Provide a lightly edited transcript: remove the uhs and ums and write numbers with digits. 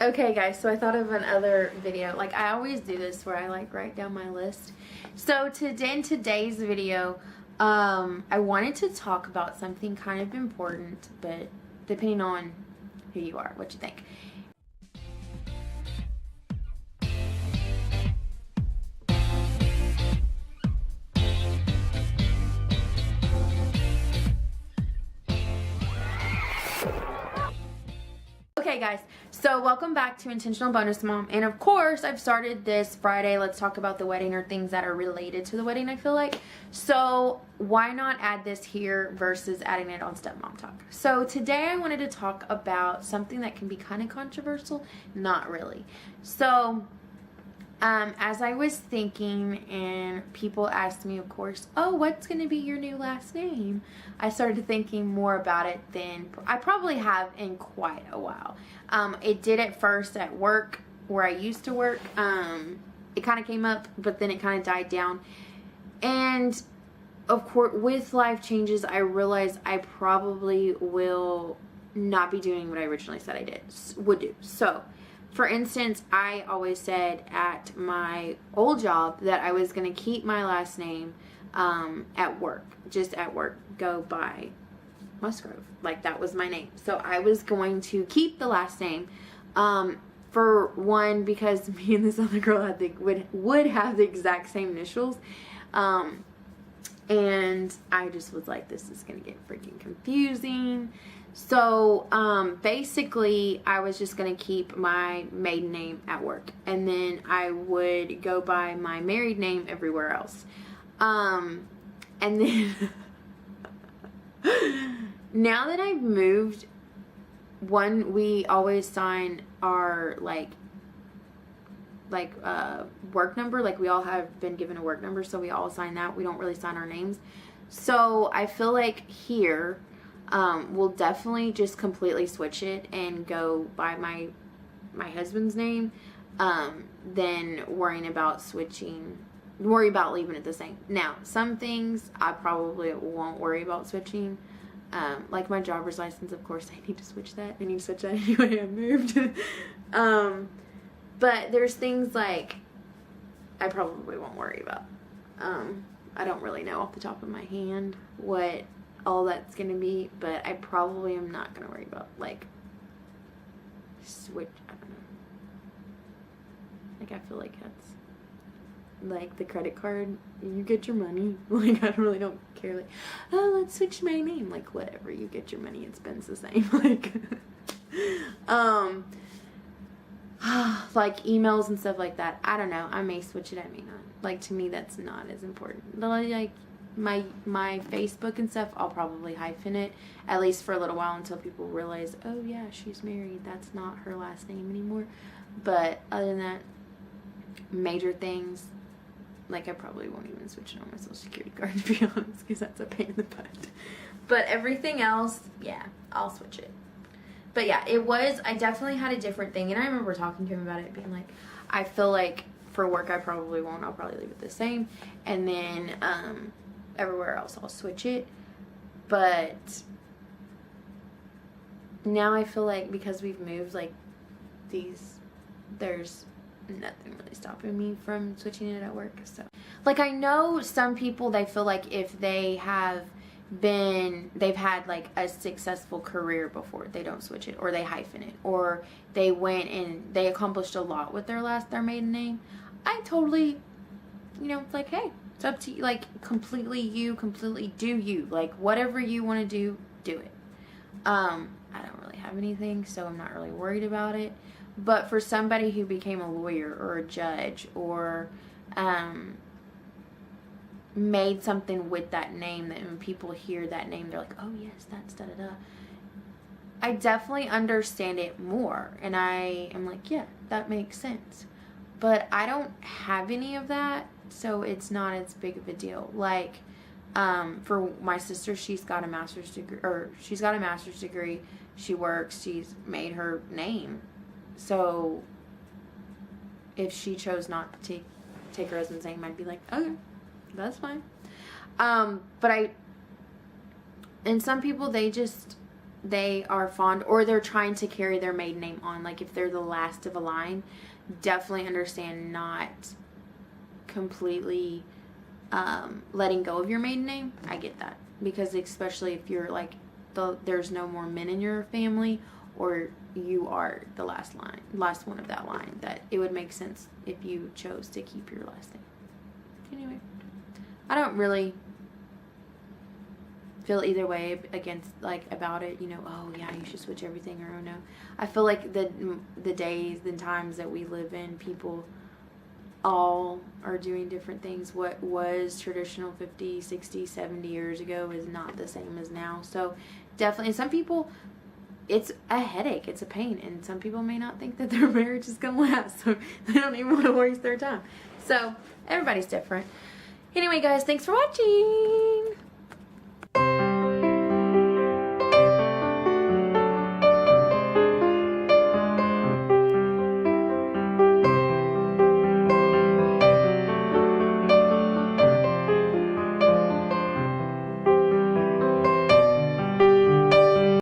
Okay guys, so I thought of another video. Like I always do this where I like write down my list. So in today's video, I wanted to talk about something kind of important, but depending on who you are, what you think. Okay guys, so welcome back to Intentional Bonus Mom, and of course I've started this Friday let's talk about the wedding, or things that are related to the wedding, I feel like. So why not add this here versus adding it on Stepmom Talk. So today I wanted to talk about something that can be kind of controversial, not really. So as I was thinking and people asked me, of course, oh, what's going to be your new last name? I started thinking more about it than I probably have in quite a while. It did at first at work where I used to work. It kind of came up, but then it kind of died down. And of course, with life changes, I realized I probably will not be doing what I originally said I would do. So, for instance, I always said at my old job that I was going to keep my last name at work. Just at work, go by Musgrove. Like, that was my name. So I was going to keep the last name. For one, because me and this other girl had would have the exact same initials. And I just was like, this is going to get freaking confusing. So, basically, I was just going to keep my maiden name at work. And then I would go by my married name everywhere else. And then, now that I've moved, we always sign our, work number. Like, we all have been given a work number, so we all sign that. We don't really sign our names. So, I feel like here, we'll definitely just completely switch it and go by my husband's name, than worry about leaving it the same. Now, some things I probably won't worry about switching. Like my driver's license, of course, I need to switch that. I need to switch that anyway I moved. But there's things like I probably won't worry about. I don't really know off the top of my hand what all that's gonna be, but I probably am not gonna worry about, like, switch. I don't know. Like, I feel like that's like the credit card. You get your money. Like, I really don't care. Like, oh, let's switch my name. Like, whatever. You get your money. It spends the same. Like, like emails and stuff like that. I don't know. I may switch it. I may not. Like, to me, that's not as important. Like, my Facebook and stuff, I'll probably hyphen it, at least for a little while, until people realize, oh yeah, she's married, that's not her last name anymore. But other than that, major things, like, I probably won't even switch it on my social security card, to be honest, because that's a pain in the butt. But everything else, yeah, I'll switch it. But yeah, I definitely had a different thing, and I remember talking to him about it, being like, I feel like for work I probably won't, I'll probably leave it the same, and then everywhere else I'll switch it. But now I feel like because we've moved, like, there's nothing really stopping me from switching it at work. So, like, I know some people, they feel like if they've had like a successful career before, they don't switch it, or they hyphen it, or they went and they accomplished a lot with their maiden name. I totally, it's like, hey, it's up to you. Like, completely do you. Like, whatever you want to do it. I don't really have anything, so I'm not really worried about it. But for somebody who became a lawyer or a judge, or made something with that name, that when people hear that name, they're like, oh yes, that's da-da-da. I definitely understand it more, and I am like, yeah, that makes sense. But I don't have any of that, so it's not as big of a deal. Like, for my sister, she's got a master's degree, she works, she's made her name. So if she chose not to take her husband's name, I'd be like, okay, that's fine. And some people, they just they are fond, or they're trying to carry their maiden name on, like if they're the last of a line, definitely understand not completely letting go of your maiden name. I get that, because especially if you're like there's no more men in your family, or you are the last one of that line, that it would make sense if you chose to keep your last name. Anyway, I don't really feel either way against, like, about it, you know, oh yeah, you should switch everything, or oh no. I feel like the days and times that we live in, people all are doing different things. What was traditional 50, 60, 70 years ago is not the same as now. So definitely, and some people, it's a headache, it's a pain, and some people may not think that their marriage is gonna last, so they don't even want to waste their time. So everybody's different. Anyway guys, thanks for watching.